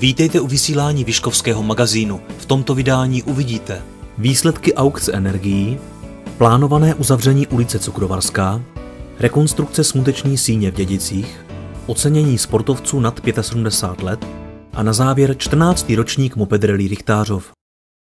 Vítejte u vysílání Vyškovského magazínu. V tomto vydání uvidíte výsledky aukce energií, plánované uzavření ulice Cukrovarská, rekonstrukce smuteční síně v Dědicích, ocenění sportovců nad 75 let a na závěr 14. ročník Moped Rally Richtářov.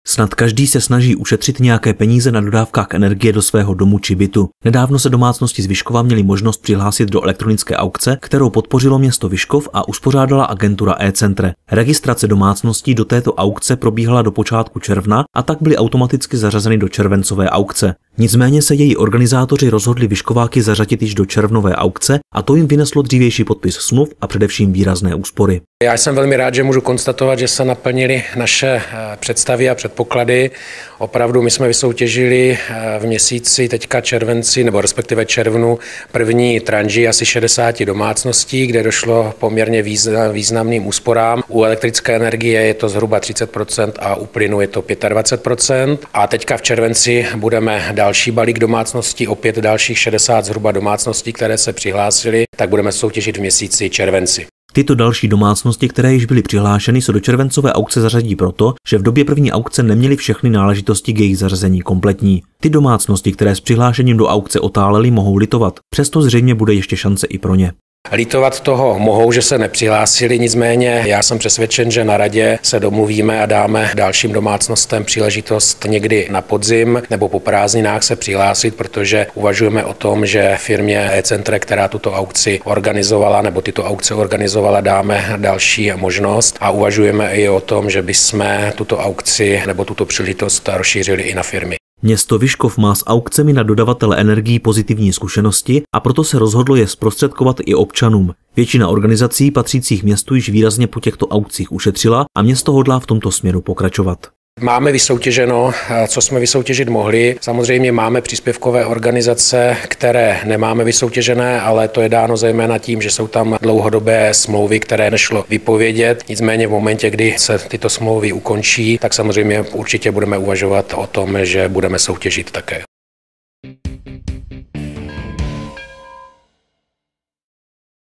Snad každý se snaží ušetřit nějaké peníze na dodávkách energie do svého domu či bytu. Nedávno se domácnosti z Vyškova měly možnost přihlásit do elektronické aukce, kterou podpořilo město Vyškov a uspořádala agentura eCentre. Registrace domácností do této aukce probíhala do počátku června a tak byly automaticky zařazeny do červencové aukce. Nicméně se její organizátoři rozhodli Vyškováky zařadit již do červnové aukce a to jim vyneslo dřívější podpis smluv a především výrazné úspory. Já jsem velmi rád, že můžu konstatovat, že se naplnily naše představy a předpoklady. Opravdu my jsme vysoutěžili v měsíci teďka červenci, nebo respektive červnu, první tranži asi 60 domácností, kde došlo poměrně významným úsporám. U elektrické energie je to zhruba 30% a u plynu je to 25%. A teďka v červenci budeme další balík domácností, opět dalších 60 zhruba domácností, které se přihlásily, tak budeme soutěžit v měsíci červenci. Tyto další domácnosti, které již byly přihlášeny, se do červencové aukce zařadí proto, že v době první aukce neměly všechny náležitosti k jejich zařazení kompletní. Ty domácnosti, které s přihlášením do aukce otálely, mohou litovat, přesto zřejmě bude ještě šance i pro ně. Litovat toho mohou, že se nepřihlásili, nicméně já jsem přesvědčen, že na radě se domluvíme a dáme dalším domácnostem příležitost někdy na podzim nebo po prázdninách se přihlásit, protože uvažujeme o tom, že firmě eCentre, která tuto aukci organizovala nebo tyto aukce organizovala, dáme další možnost a uvažujeme i o tom, že bychom tuto aukci nebo tuto příležitost rozšířili i na firmy. Město Vyškov má s aukcemi na dodavatele energií pozitivní zkušenosti a proto se rozhodlo je zprostředkovat i občanům. Většina organizací patřících městu již výrazně po těchto aukcích ušetřila a město hodlá v tomto směru pokračovat. Máme vysoutěženo, co jsme vysoutěžit mohli. Samozřejmě máme příspěvkové organizace, které nemáme vysoutěžené, ale to je dáno zejména tím, že jsou tam dlouhodobé smlouvy, které nešlo vypovědět. Nicméně v momentě, kdy se tyto smlouvy ukončí, tak samozřejmě určitě budeme uvažovat o tom, že budeme soutěžit také.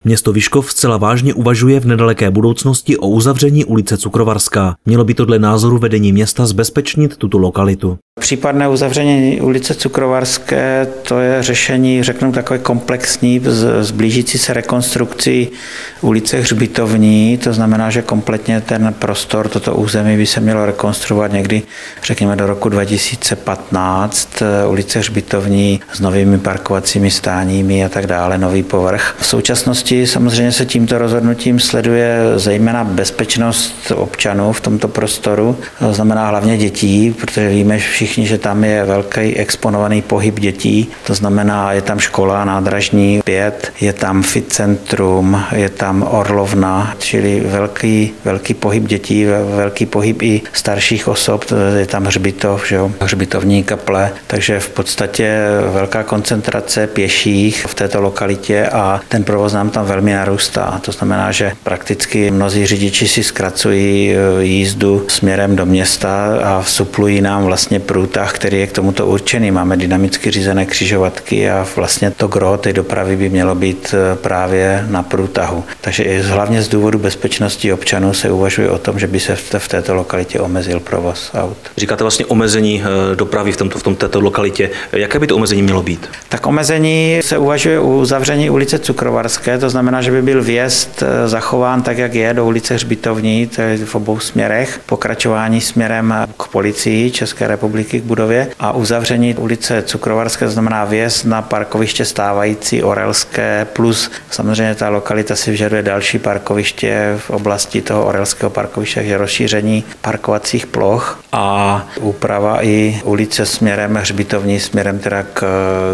Město Vyškov zcela vážně uvažuje v nedaleké budoucnosti o uzavření ulice Cukrovarská. Mělo by to dle názoru vedení města zbezpečnit tuto lokalitu. Případné uzavření ulice Cukrovarské, to je řešení, řeknu, takové komplexní, zblížící se rekonstrukcí ulice Hřbitovní, to znamená, že kompletně ten prostor, toto území by se mělo rekonstruovat někdy, řekněme, do roku 2015, ulice Hřbitovní s novými parkovacími stáními a tak dále, nový povrch. V současnosti samozřejmě se tímto rozhodnutím sleduje zejména bezpečnost občanů v tomto prostoru, to znamená hlavně dětí, protože víme všichni, že tam je velký exponovaný pohyb dětí, to znamená, je tam škola nádražní 5, je tam fit centrum, je tam Orlovna, čili velký pohyb dětí, velký pohyb i starších osob, je tam hřbitov, že jo, hřbitovní kaple, takže v podstatě velká koncentrace pěších v této lokalitě a ten provoz nám tam velmi narůstá. To znamená, že prakticky mnozí řidiči si zkracují jízdu směrem do města a suplují nám vlastně průtah, který je k tomuto určený. Máme dynamicky řízené křižovatky a vlastně to gros té dopravy by mělo být právě na průtahu. Takže hlavně z důvodu bezpečnosti občanů se uvažuje o tom, že by se v této lokalitě omezil provoz aut. Říkáte vlastně omezení dopravy v této lokalitě. Jaké by to omezení mělo být? Tak omezení se uvažuje u zavření ulice Cukrovarské, to znamená, že by byl vjezd zachován tak, jak je, do ulice Hřbitovní, to je v obou směrech, pokračování směrem k policii České republiky k budově a uzavření ulice Cukrovarské, to znamená vjezd na parkoviště stávající Orelské, plus samozřejmě ta lokalita si vyžaduje další parkoviště v oblasti toho Orelského parkoviště, takže rozšíření parkovacích ploch a úprava i ulice směrem Hřbitovní, směrem teda k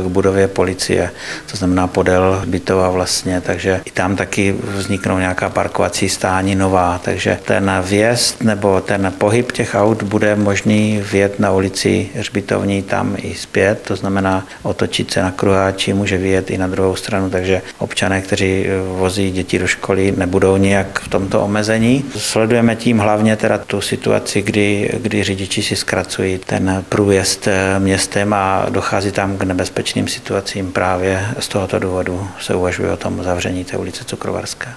budově policie, to znamená podél Hřbitova vlastně, takže i tam taky vzniknou nějaká parkovací stání nová, takže ten vjezd nebo ten pohyb těch aut bude možný vjet na ulici Hřbitovní tam i zpět, to znamená otočit se na kruháči, může vyjet i na druhou stranu, takže občané, kteří vozí děti do školy, nebudou nijak v tomto omezení. Sledujeme tím hlavně teda tu situaci, kdy řidiči si zkracují ten průjezd městem a dochází tam k nebezpečným situacím. Právě z tohoto důvodu se uvažuje o tom zavření té ulice Cukrovarské.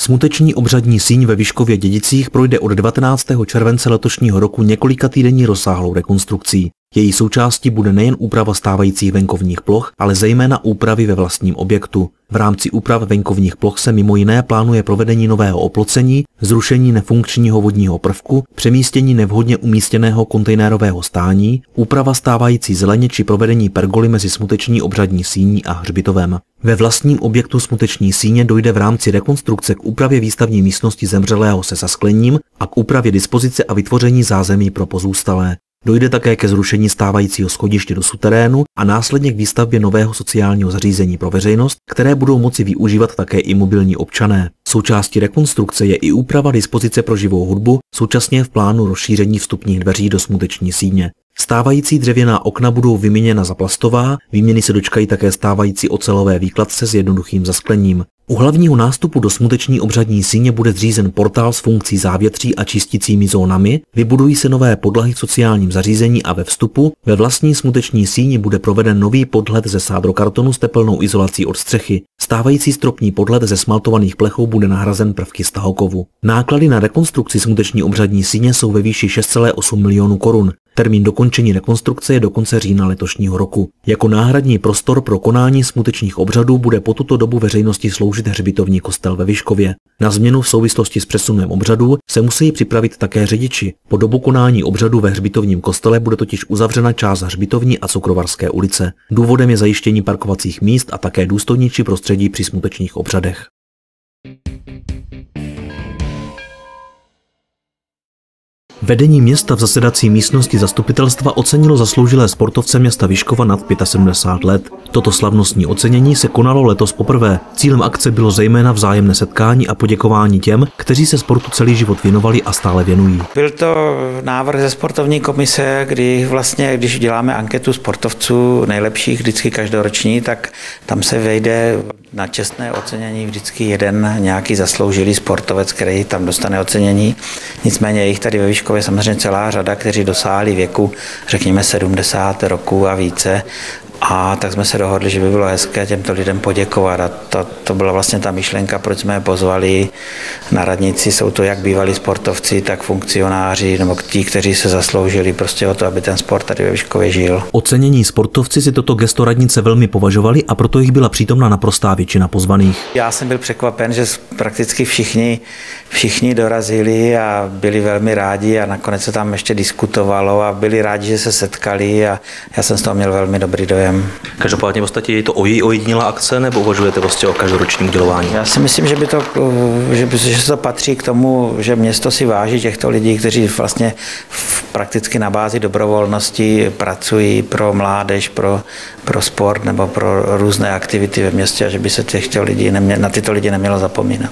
Smuteční obřadní síň ve Vyškově Dědicích projde od 19. července letošního roku několikatýdenní rozsáhlou rekonstrukcí. Její součástí bude nejen úprava stávajících venkovních ploch, ale zejména úpravy ve vlastním objektu. V rámci úprav venkovních ploch se mimo jiné plánuje provedení nového oplocení, zrušení nefunkčního vodního prvku, přemístění nevhodně umístěného kontejnerového stání, úprava stávající zeleně či provedení pergoly mezi smuteční obřadní síní a hřbitovem. Ve vlastním objektu smuteční síně dojde v rámci rekonstrukce k úpravě výstavní místnosti zemřelého se zasklením a k úpravě dispozice a vytvoření zázemí pro pozůstalé. Dojde také ke zrušení stávajícího schodiště do suterénu a následně k výstavbě nového sociálního zařízení pro veřejnost, které budou moci využívat také i mobilní občané. Součástí rekonstrukce je i úprava dispozice pro živou hudbu, současně je v plánu rozšíření vstupních dveří do smuteční síně. Stávající dřevěná okna budou vyměněna za plastová, výměny se dočkají také stávající ocelové výkladce s jednoduchým zasklením. U hlavního nástupu do smuteční obřadní síně bude zřízen portál s funkcí závětří a čisticími zónami, vybudují se nové podlahy v sociálním zařízení a ve vstupu ve vlastní smuteční síni bude proveden nový podhled ze sádrokartonu s tepelnou izolací od střechy. Stávající stropní podhled ze smaltovaných plechou bude nahrazen prvky z tahokovu. Náklady na rekonstrukci smuteční obřadní síně jsou ve výši 6,8 milionů korun. Termín dokončení rekonstrukce je do konce října letošního roku. Jako náhradní prostor pro konání smutečních obřadů bude po tuto dobu veřejnosti sloužit hřbitovní kostel ve Vyškově. Na změnu v souvislosti s přesunem obřadů se musí připravit také řidiči. Po dobu konání obřadu ve hřbitovním kostele bude totiž uzavřena část Hřbitovní a Cukrovarské ulice. Důvodem je zajištění parkovacích míst a také důstojnější prostředí při smutečních obřadech. Vedení města v zasedací místnosti zastupitelstva ocenilo zasloužilé sportovce města Vyškova nad 75 let. Toto slavnostní ocenění se konalo letos poprvé. Cílem akce bylo zejména vzájemné setkání a poděkování těm, kteří se sportu celý život věnovali a stále věnují. Byl to návrh ze sportovní komise, kdy vlastně, když děláme anketu sportovců nejlepších vždycky každoroční, tak tam se vejde na čestné ocenění vždycky jeden nějaký zasloužilý sportovec, který tam dostane ocenění. Nicméně jich tady ve Vyškově samozřejmě celá řada, kteří dosáhli věku, řekněme 70 roků a více. A tak jsme se dohodli, že by bylo hezké těmto lidem poděkovat. A to byla vlastně ta myšlenka, proč jsme je pozvali na radnici. Jsou to jak bývalí sportovci, tak funkcionáři, nebo ti, kteří se zasloužili prostě o to, aby ten sport tady ve Vyškově žil. Ocenění sportovci si toto gesto radnice velmi považovali a proto jich byla přítomna naprostá většina pozvaných. Já jsem byl překvapen, že prakticky všichni dorazili a byli velmi rádi a nakonec se tam ještě diskutovalo a byli rádi, že se setkali a já jsem z toho měl velmi dobrý dojem. Každopádně v podstatě je to ojedinělá akce, nebo uvažujete prostě o každoročním udělování? Já si myslím, že se to patří k tomu, že město si váží těchto lidí, kteří vlastně prakticky na bázi dobrovolnosti pracují pro mládež, pro sport nebo pro různé aktivity ve městě a že by se na tyto lidi nemělo zapomínat.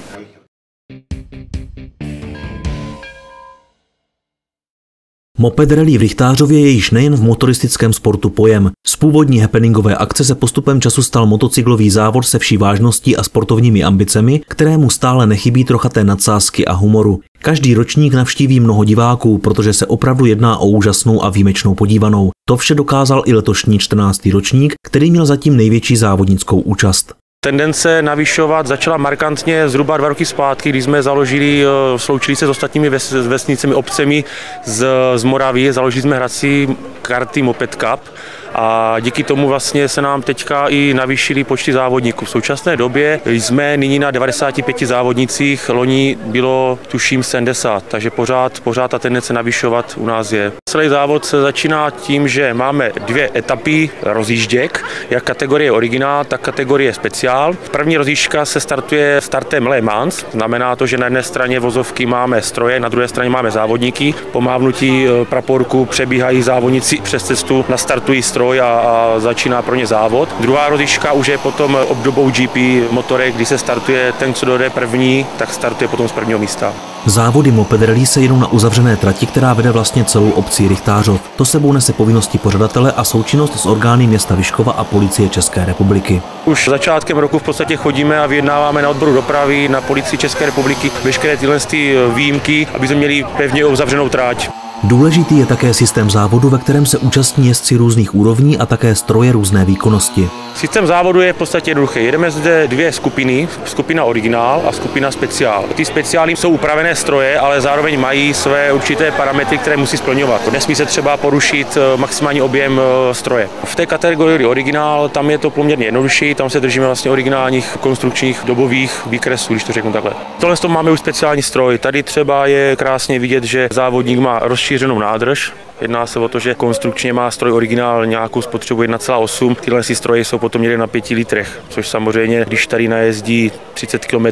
Moped rally v Rychtářově je již nejen v motoristickém sportu pojem. Z původní happeningové akce se postupem času stal motocyklový závod se vší vážností a sportovními ambicemi, kterému stále nechybí trocha té nadsázky a humoru. Každý ročník navštíví mnoho diváků, protože se opravdu jedná o úžasnou a výjimečnou podívanou. To vše dokázal i letošní 14. ročník, který měl zatím největší závodnickou účast. Tendence navyšovat začala markantně zhruba 2 roky zpátky, když jsme sloučili se s ostatními vesnicemi, obcemi z Moravy, založili jsme hrací karty Moped Cup a díky tomu vlastně se nám teďka i navýšily počty závodníků. V současné době jsme nyní na 95 závodnicích, loni bylo tuším 70, takže pořád ta tendence navyšovat u nás je. Celý závod se začíná tím, že máme 2 etapy rozjížděk, jak kategorie originál, tak kategorie speciál. První rozjížďka se startuje startem Le Mans, znamená to, že na jedné straně vozovky máme stroje, na druhé straně máme závodníky. Po mávnutí praporku přebíhají závodníci přes cestu, nastartují stroj a začíná pro ně závod. Druhá rozjížďka už je potom obdobou GP motorek, kdy se startuje ten, co dojde první, tak startuje potom z prvního místa. Závody Moped rally se jedou na uzavřené trati, která vede vlastně celou obcí Rychtářov. To sebou nese povinnosti pořadatele a součinnost s orgány města Vyškova a Policie České republiky. Už začátkem roku v podstatě chodíme a vyjednáváme na odboru dopravy, na Policii České republiky veškeré tyhle výjimky, aby jsme měli pevně uzavřenou trať. Důležitý je také systém závodu, ve kterém se účastní jezdci různých úrovní a také stroje různé výkonnosti. Systém závodu je v podstatě jednoduchý. Jedeme zde dvě skupiny, skupina originál a skupina speciál. Ty speciály jsou upravené stroje, ale zároveň mají své určité parametry, které musí splňovat. Nesmí se třeba porušit maximální objem stroje. V té kategorii originál tam je to poměrně jednodušší, tam se držíme vlastně originálních konstrukčních dobových výkresů, když to řeknu takhle. Tohle máme už speciální stroj. Tady třeba je krásně vidět, že závodník má rozšířenou nádrž. Jedná se o to, že konstrukčně má stroj originál nějakou spotřebu 1,8. Tyhle stroje jsou potom někde na 5 litrech, což samozřejmě, když tady najezdí 30 km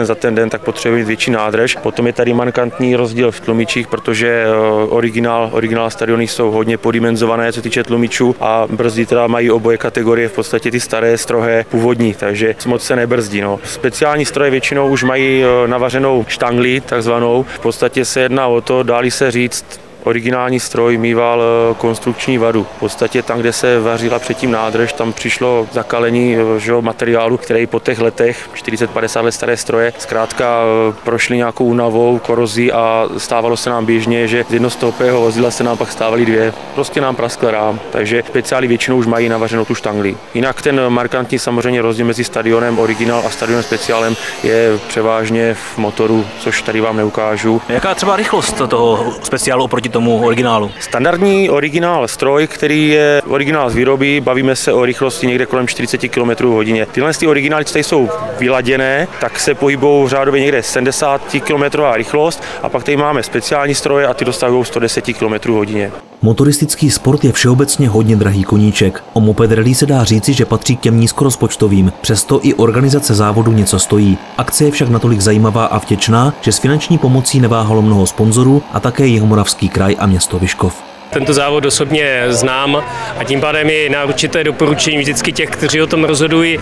za ten den, tak potřebuje větší nádrž. Potom je tady markantní rozdíl v tlumičích, protože originál stadiony jsou hodně podimenzované, co týče tlumičů, a brzdy teda mají oboje kategorie, v podstatě ty staré, strohé, původní, takže moc se nebrzdí. No. Speciální stroje většinou už mají navařenou štangli, takzvanou. V podstatě se jedná o to, dá-li se říct, originální stroj mýval konstrukční vadu. V podstatě tam, kde se vařila předtím nádrž, tam přišlo zakalení materiálu, který po těch letech, 40-50 let staré stroje, zkrátka prošly nějakou únavou, korozí a stávalo se nám běžně, že z jednostoupého vozidla se nám pak stávaly dvě. Prostě nám praskl rám, takže speciály většinou už mají navařenou tu štangli. Jinak ten markantní samozřejmě rozdíl mezi stadionem originál a stadionem speciálem je převážně v motoru, což tady vám neukážu. Jaká třeba rychlost toho speciálu oproti tomu originálu? Standardní originál stroj, který je originál z výroby, bavíme se o rychlosti někde kolem 40 km/h. Tyhle originály, které jsou vyladěné, tak se pohybují řádově někde 70 km rychlost, a pak tady máme speciální stroje a ty dosahují 110 km/h. Motoristický sport je všeobecně hodně drahý koníček. O Moped Rally se dá říci, že patří k těm nízkorozpočtovým, přesto i organizace závodu něco stojí. Akce je však natolik zajímavá a vděčná, že s finanční pomocí neváhalo mnoho sponzorů a také Jihomoravský kraj a město Vyškov. Tento závod osobně znám a tím pádem je na určité doporučení vždycky těch, kteří o tom rozhodují,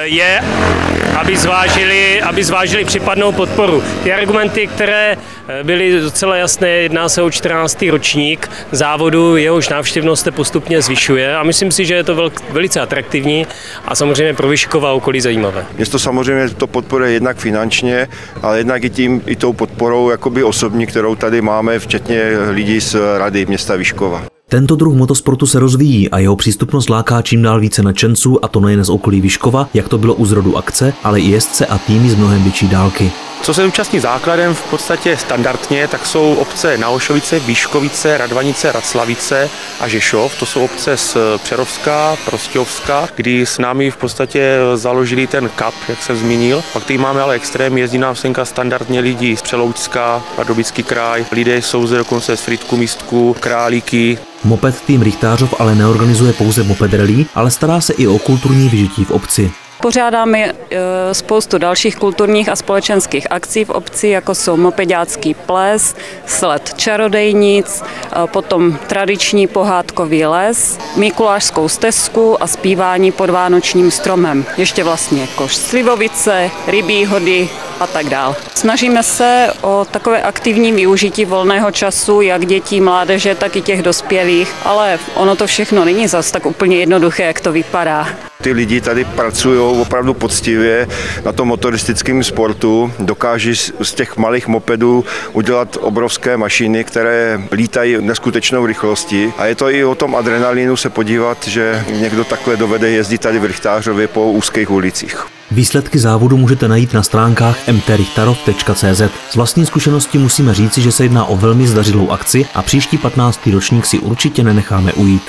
je, aby zvážili případnou podporu. Ty argumenty, které byly docela jasné, jedná se o 14. ročník závodu, jehož návštěvnost se postupně zvyšuje a myslím si, že je to velice atraktivní a samozřejmě pro Vyškov a okolí zajímavé. Město samozřejmě to podporuje jednak finančně, ale jednak i tou podporou jakoby osobní, kterou tady máme, včetně lidí z Rady města Vyškova. Tento druh motosportu se rozvíjí a jeho přístupnost láká čím dál více nadšenců, a to nejen z okolí Vyškova, jak to bylo u zrodu akce, ale i jezdce a týmy z mnohem větší dálky. Co se účastní základem v podstatě standardně, tak jsou obce Náošovice, Vyškovice, Radvanice, Raclavice a Žešov. To jsou obce z Přerovska, Prostějovska, kdy s námi v podstatě založili ten cup, jak jsem zmínil. Pak tady máme ale extrém, jezdí nám senka standardně lidi z Přeloučska, Pardubický kraj. Lidé jsou zde dokonce z Frýdku, Místku, Králíky. Moped tým Richtářov ale neorganizuje pouze Moped Rally, ale stará se i o kulturní vyžití v obci. Pořádáme spoustu dalších kulturních a společenských akcí v obci, jako jsou mopeďácký ples, sled čarodejnic, potom tradiční pohádkový les, mikulášskou stezku a zpívání pod vánočním stromem. Ještě vlastně koš slivovice, rybí hody a tak dál. Snažíme se o takové aktivní využití volného času, jak dětí, mládeže, tak i těch dospělých, ale ono to všechno není zas tak úplně jednoduché, jak to vypadá. Ty lidi tady pracují opravdu poctivě na tom motoristickém sportu, dokáží z těch malých mopedů udělat obrovské mašiny, které lítají neskutečnou rychlostí, a je to i o tom adrenalinu se podívat, že někdo takhle dovede jezdit tady v Richtářově po úzkých ulicích. Výsledky závodu můžete najít na stránkách mtrichtarov.cz. Z vlastní zkušenosti musíme říci, že se jedná o velmi zdařilou akci a příští 15. ročník si určitě nenecháme ujít.